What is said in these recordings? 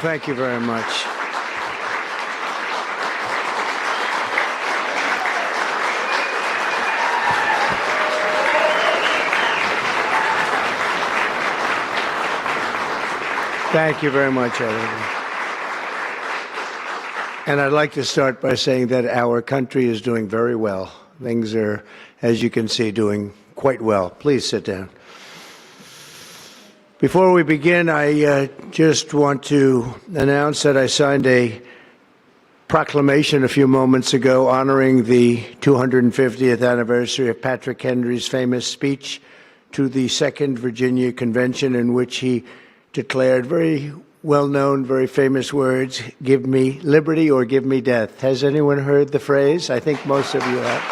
thank you very much. Thank you very much, everyone. And I'd like to start by saying that our country is doing very well. Things are, as you can see, doing quite well. Please sit down. Before we begin, I just want to announce that I signed a proclamation a few moments ago honoring the 250th anniversary of Patrick Henry's famous speech to the Second Virginia Convention, in which he declared very well-known, very famous words, "Give me liberty or give me death." Has anyone heard the phrase? I think most of you have.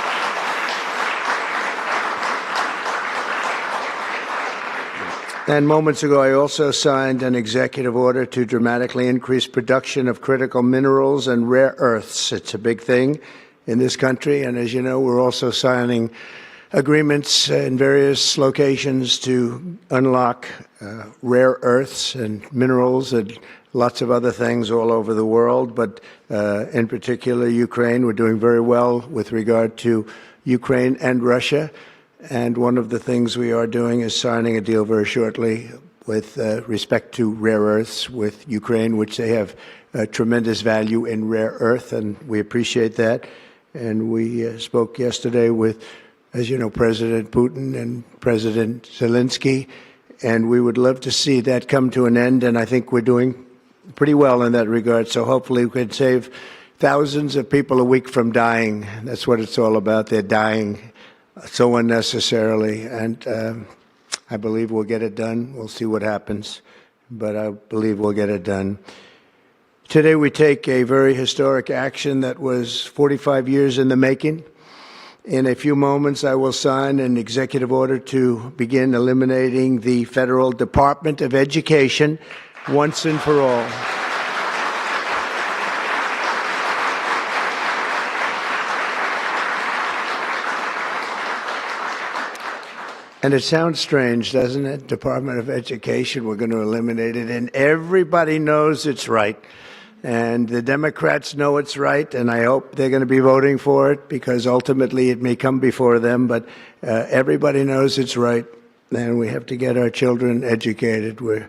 And moments ago, I also signed an executive order to dramatically increase production of critical minerals and rare earths. It's a big thing in this country, and as you know, we're also signing agreements in various locations to unlock rare earths and minerals and lots of other things all over the world, but in particular Ukraine. We're doing very well with regard to Ukraine and Russia, and one of the things we are doing is signing a deal very shortly with respect to rare earths with Ukraine, which they have tremendous value in rare earth, and we appreciate that. And we spoke yesterday with, as you know, President Putin and President Zelensky, and we would love to see that come to an end, and I think we're doing pretty well in that regard. So hopefully we can save thousands of people a week from dying. That's what it's all about. They're dying so unnecessarily, and I believe we'll get it done. We'll see what happens, but I believe we'll get it done. Today we take a very historic action that was 45 years in the making. In a few moments, I will sign an executive order to begin eliminating the Federal Department of Education once and for all. And it sounds strange, doesn't it? Department of Education, we're going to eliminate it, and everybody knows it's right. And the Democrats know it's right, and I hope they're going to be voting for it, because ultimately it may come before them, but everybody knows it's right, and we have to get our children educated. We're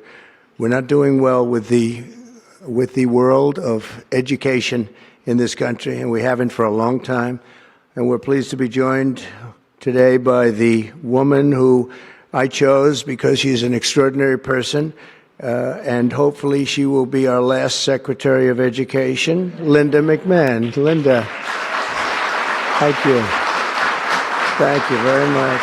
not doing well with the world of education in this country, and we haven't for a long time. And we're pleased to be joined today by the woman who I chose because she's an extraordinary person. And hopefully she will be our last Secretary of Education, Linda McMahon. Linda, thank you. Thank you very much.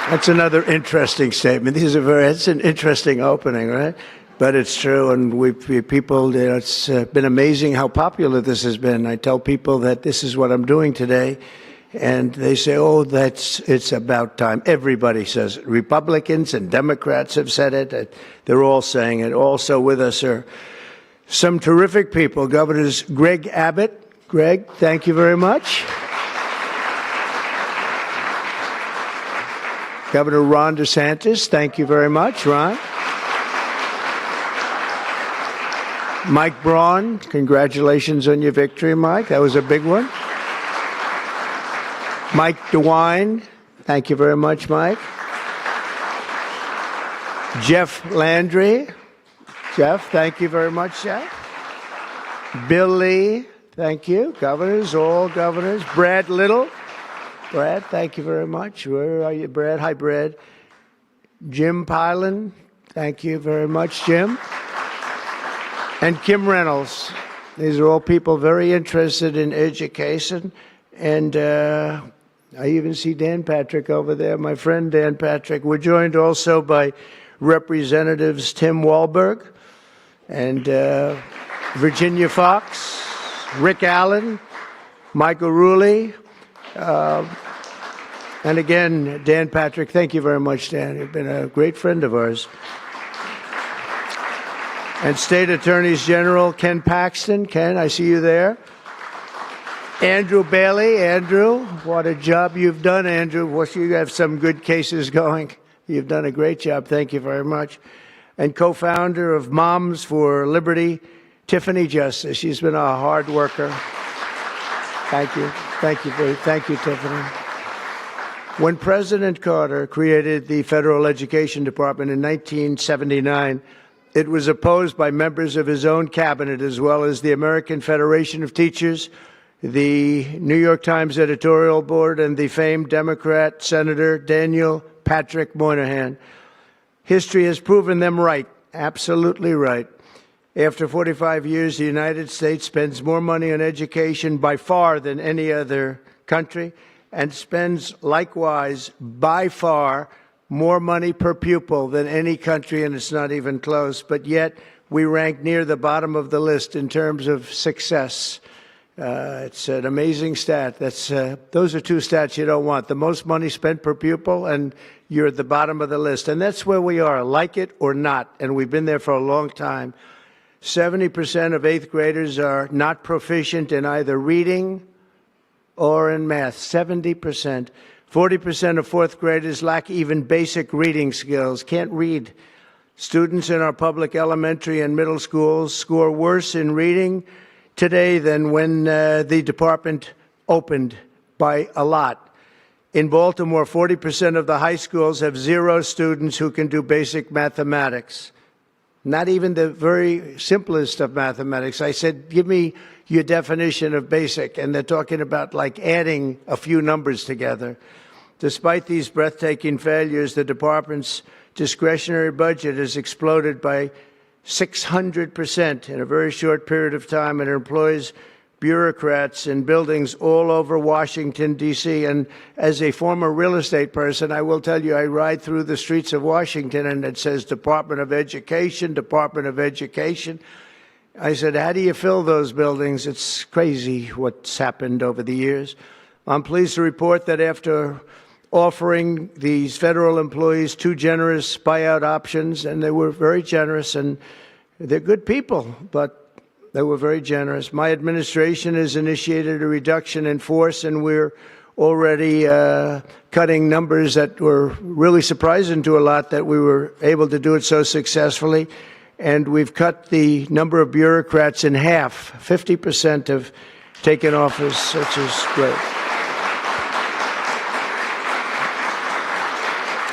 That's another interesting statement. It's an interesting opening, right? But it's true, and it's been amazing how popular this has been. I tell people that this is what I'm doing today, and they say, "Oh, it's about time." Everybody says it. Republicans and Democrats have said it. They're all saying it. Also with us are some terrific people. Governors Greg Abbott. Greg, thank you very much. Governor Ron DeSantis, thank you very much, Ron. Mike Braun, congratulations on your victory, Mike. That was a big one. Mike DeWine, thank you very much, Mike. Jeff Landry. Jeff, thank you very much, Jeff. Bill Lee, thank you. Governors, all governors. Brad Little. Brad, thank you very much. Where are you, Brad? Hi, Brad. Jim Pilan, thank you very much, Jim. And Kim Reynolds. These are all people very interested in education. And I even see Dan Patrick over there, my friend Dan Patrick. We're joined also by Representatives Tim Walberg and Virginia Fox, Rick Allen, Michael Rulli, and again, Dan Patrick. Thank you very much, Dan. You've been a great friend of ours. And State Attorneys General Ken Paxton. Ken, I see you there. Andrew Bailey. Andrew, what a job you've done, Andrew. You have some good cases going. You've done a great job. Thank you very much. and co-founder of Moms for Liberty, Tiffany Justice. She's been a hard worker. Thank you. Thank you, Tiffany. When President Carter created the Federal Education Department in 1979, it was opposed by members of his own cabinet, as well as the American Federation of Teachers, the New York Times editorial board, and the famed Democrat Senator Daniel Patrick Moynihan. History has proven them right, absolutely right. After 45 years, the United States spends more money on education by far than any other country, and spends likewise by far more money per pupil than any country, and it's not even close. But yet we rank near the bottom of the list in terms of success. It's an amazing stat. Those are two stats you don't want: the most money spent per pupil, and you're at the bottom of the list. And that's where we are, like it or not, and we've been there for a long time. 70% of eighth graders are not proficient in either reading or in math. 70%. 40% of fourth graders lack even basic reading skills, can't read. Students in our public elementary and middle schools score worse in reading today than when the department opened, by a lot. In Baltimore, 40% of the high schools have 0 students who can do basic mathematics. Not even the very simplest of mathematics. I said, give me your definition of basic, and they're talking about like adding a few numbers together. Despite these breathtaking failures, the department's discretionary budget has exploded by 600% in a very short period of time, and it employs bureaucrats in buildings all over Washington, D.C. And as a former real estate person, I will tell you, I ride through the streets of Washington and it says Department of Education, Department of Education. I said, how do you fill those buildings? It's crazy what's happened over the years. I'm pleased to report that after offering these federal employees 2 generous buyout options, and they were very generous, and they're good people, but they were very generous. My administration has initiated a reduction in force, and we're already cutting numbers that were really surprising to a lot, that we were able to do it so successfully. And we've cut the number of bureaucrats in half. 50% have taken office, which is great.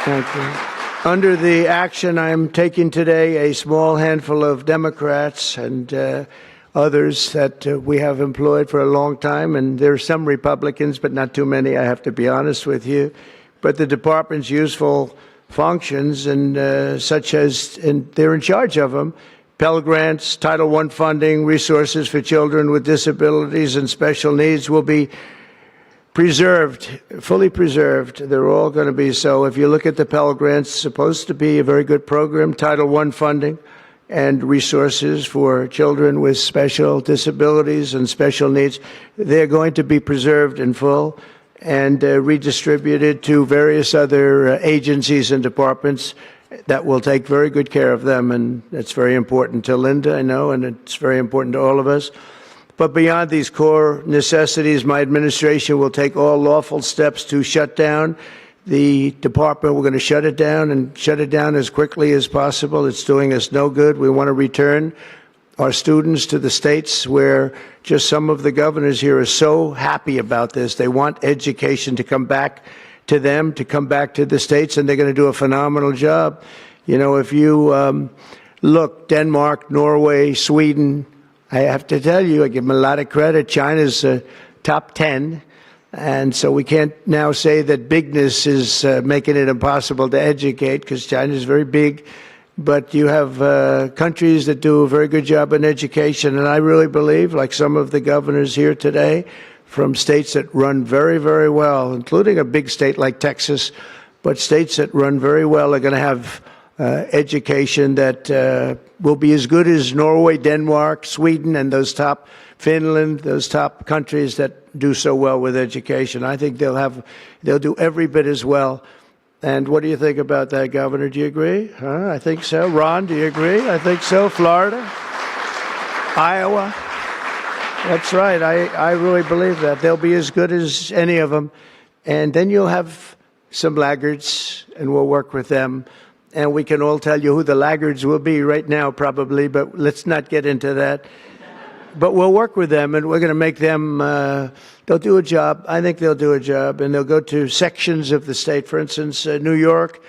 Thank you. Under the action I'm taking today, a small handful of Democrats and others that we have employed for a long time, and there are some Republicans, but not too many, I have to be honest with you. But the department's useful functions, and such as, and they're in charge of them: Pell Grants, Title I funding, resources for children with disabilities and special needs will be preserved, fully preserved. They're all going to be so. If you look at the Pell Grants, it's supposed to be a very good program. Title I funding and resources for children with special disabilities and special needs, they're going to be preserved in full and redistributed to various other agencies and departments that will take very good care of them. And it's very important to Linda, I know, and it's very important to all of us. But beyond these core necessities, my administration will take all lawful steps to shut down the department. We're going to shut it down, and shut it down as quickly as possible. It's doing us no good. We want to return our students to the states, where just some of the governors here are so happy about this. They want education to come back to them, to come back to the states, and they're going to do a phenomenal job. You know, if you look, Denmark, Norway, Sweden, I have to tell you, I give them a lot of credit. China's top 10. And so we can't now say that bigness is making it impossible to educate, because China is very big. But you have countries that do a very good job in education. And I really believe, like some of the governors here today, from states that run very, very well, including a big state like Texas, but states that run very well are going to have education that will be as good as Norway, Denmark, Sweden, and those top, Finland, those top countries that do so well with education. I think they'll do every bit as well. And what do you think about that, Governor? Do you agree? Huh? I think so. Ron, do you agree? I think so. Florida? Iowa? That's right. I really believe that. They'll be as good as any of them. And then you'll have some laggards, and we'll work with them. and we can all tell you who the laggards will be right now, probably, but let's not get into that. But we'll work with them, and we're going to make them, they'll do a job. I think they'll do a job, and they'll go to sections of the state. For instance, New York,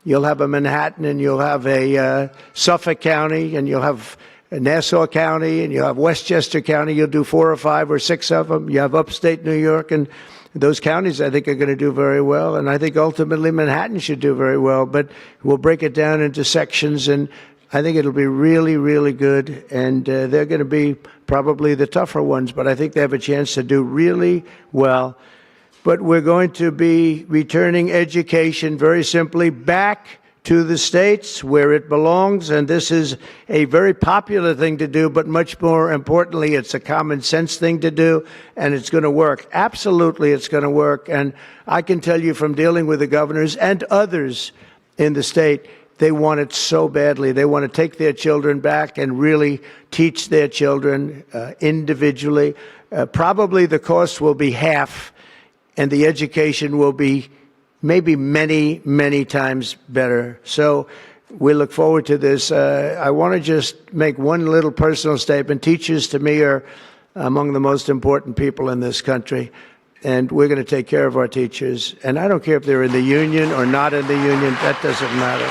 you'll have a Manhattan, and you'll have a Suffolk County, and you'll have Nassau County, and you'll have Westchester County. You'll do 4 or 5 or 6 of them. You have upstate New York, and those counties, I think, are going to do very well. And I think ultimately Manhattan should do very well. But we'll break it down into sections, and I think it'll be really, really good. And they're going to be probably the tougher ones, but I think they have a chance to do really well. But we're going to be returning education, very simply, back to the states where it belongs, and this is a very popular thing to do, but much more importantly, it's a common sense thing to do, and it's going to work. Absolutely, it's going to work, and I can tell you from dealing with the governors and others in the state, they want it so badly. They want to take their children back and really teach their children individually. Probably the cost will be half, and the education will be maybe many, many times better. So we look forward to this. I want to just make one little personal statement. Teachers, to me, are among the most important people in this country, and we're going to take care of our teachers. And I don't care if they're in the union or not in the union. That doesn't matter.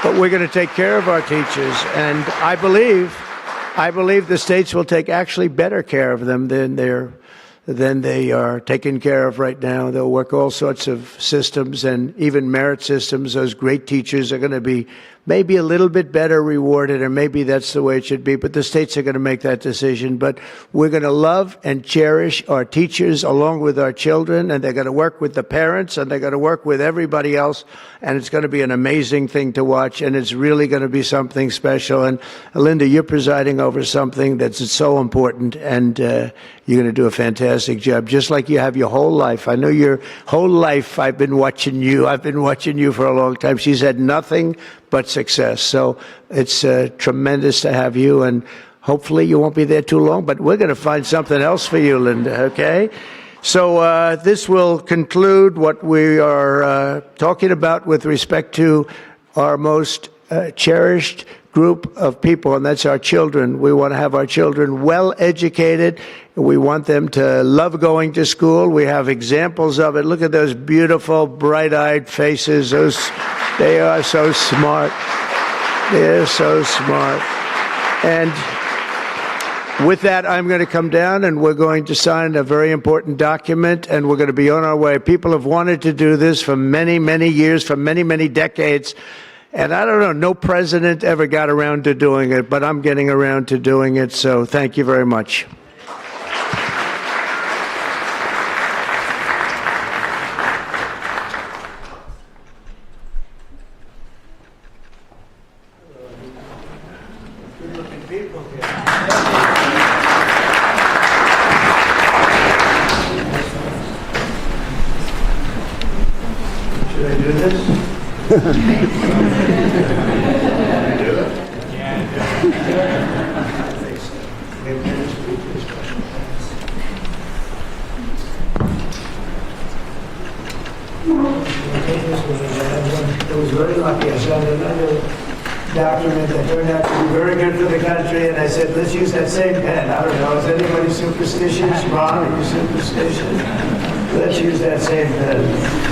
But we're going to take care of our teachers, and I believe the states will take actually better care of them than they are taken care of right now. They'll work all sorts of systems and even merit systems. Those great teachers are going to be maybe a little bit better rewarded, or maybe that's the way it should be, but the states are going to make that decision. But we're going to love and cherish our teachers along with our children, and they're going to work with the parents, and they're going to work with everybody else, and it's going to be an amazing thing to watch, and it's really going to be something special. And Linda, you're presiding over something that's so important, and you're going to do a fantastic job, just like you have your whole life. I know your whole life I've been watching you. I've been watching you for a long time. She's had nothing but success. So it's tremendous to have you, and hopefully you won't be there too long, but we're going to find something else for you, Linda, okay? So this will conclude what we are talking about with respect to our most cherished group of people, and that's our children. We want to have our children well educated. We want them to love going to school. We have examples of it. Look at those beautiful, bright-eyed faces. They are so smart. They're so smart. And with that, I'm going to come down, and we're going to sign a very important document, and we're going to be on our way. People have wanted to do this for many, many years, for many, many decades. And I don't know, no president ever got around to doing it, but I'm getting around to doing it, so thank you very much. Good-looking people here. Should I do this? Do it? It was very lucky. I signed another document that turned out to be very good for the country, and I said, let's use that same pen. I don't know, is anybody superstitious? Ron, are you superstitious? Let's use that same pen.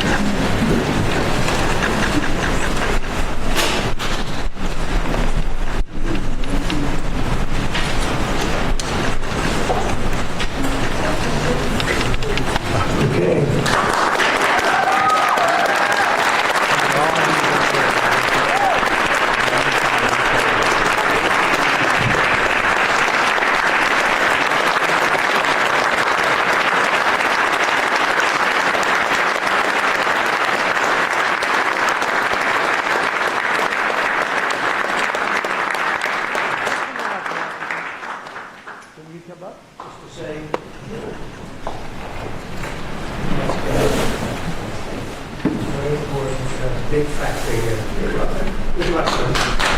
Big factory here. Good luck, sir.